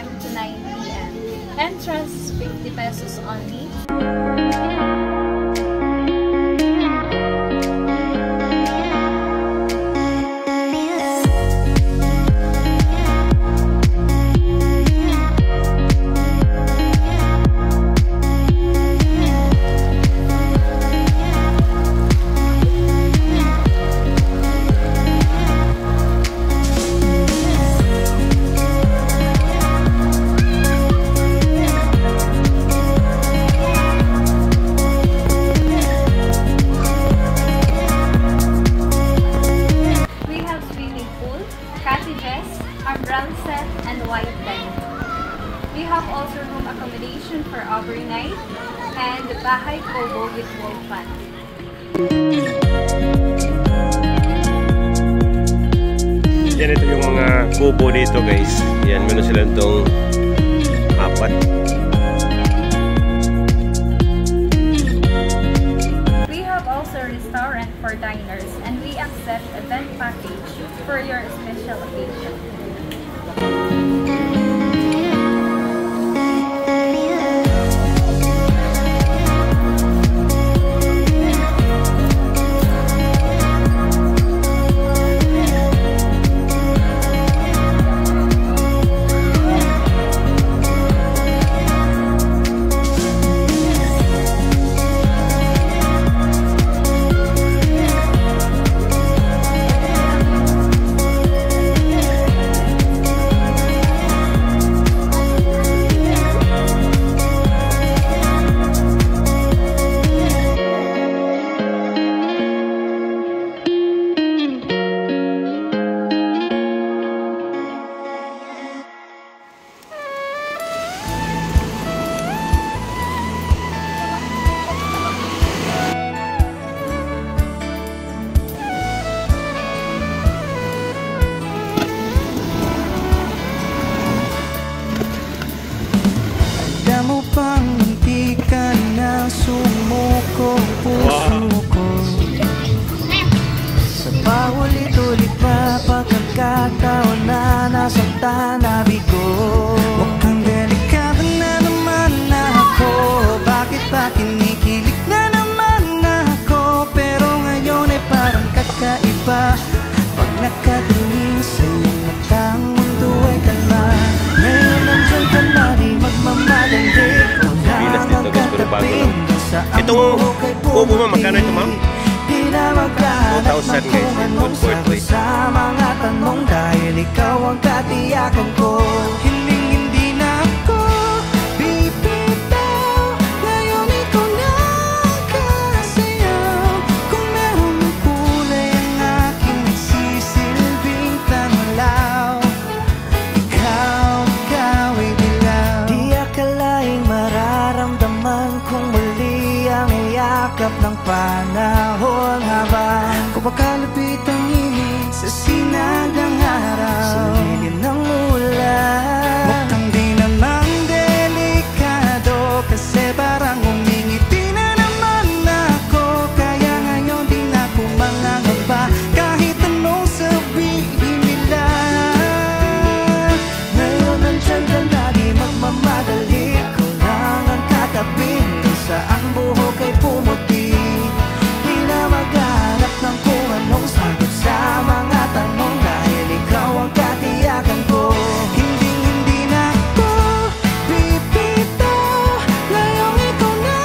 a.m. to 9 p.m. Entrance is 50 pesos only. Umbrella set, and white tent. We have also room accommodation for overnight and Bahay Kubo with wall fan. Yan, ito yung mga kubo dito guys. Yan, meron sila itong apat. We have also a restaurant for diners and we accept event package for your special occasion. Mo pang hindi ka na sumuko puso ko. Sa paulit-ulit na pagkakataon na nasaktan na bigo. Mukhang delikado na naman na ako. Bakit ba kinikilig na naman na ako? Pero ngayon ay parang kakaiba. Pag nakatingin sa iyong matang mundo ay kalma. Ngayon nandiyan ka na di magmamadali. Itong kubo mo, magkano ito ma'am? 2,000 guys, good for it. Sa mga tanong dahil ikaw ang katiyakan ko. Hindi na ako bibitaw. Ngayon ikaw na kasayaw. Kung meron ng kulay ang aking nagsisilbing tanglaw. Ikaw ay dilaw. Di akalaing mararamdaman kung muli ang iyakap ng panahon habang kumakalapit ang init sa sinag ng araw. Sa lilim ng ulan, mukhang di namang delikado kasi parang umingiti na naman ako. Kaya ngayon di na ako mangangamba kahit anong sabihin nila. Ngayon nandiyan ka na di magmamadali. Ako lang ang katabi sa ang buhok ay pumuti. Di na maghanap ng kung anong sagot sa mga tanong dahil ikaw ang katiyakan ko. Hindi na ako bibitaw. Ngayong ikaw na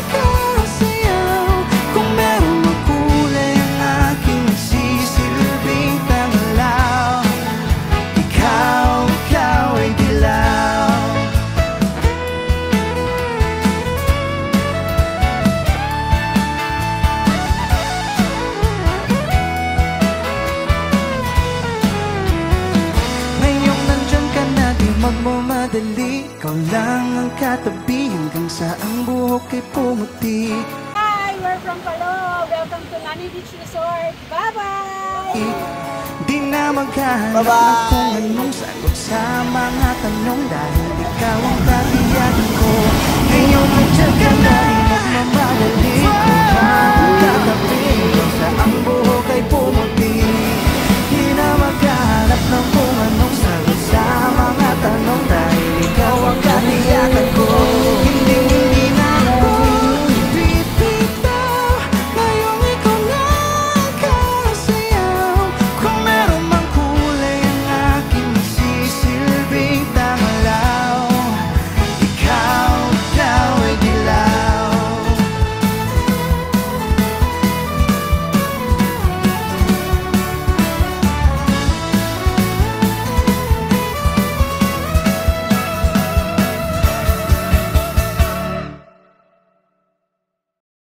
kasayaw. Kung meron ng kulay ang aking nagsisilbing tanglaw. Ikaw ay dilaw. Magmamadali, ikaw lang ang katabi hanggang sa ang buhok ay pumuti. Hi, we're from Palo. Welcome to Nani Beach Resort. Bye-bye! Di na maghanap ng kung anong sagot sa mga tanong dahil ikaw ang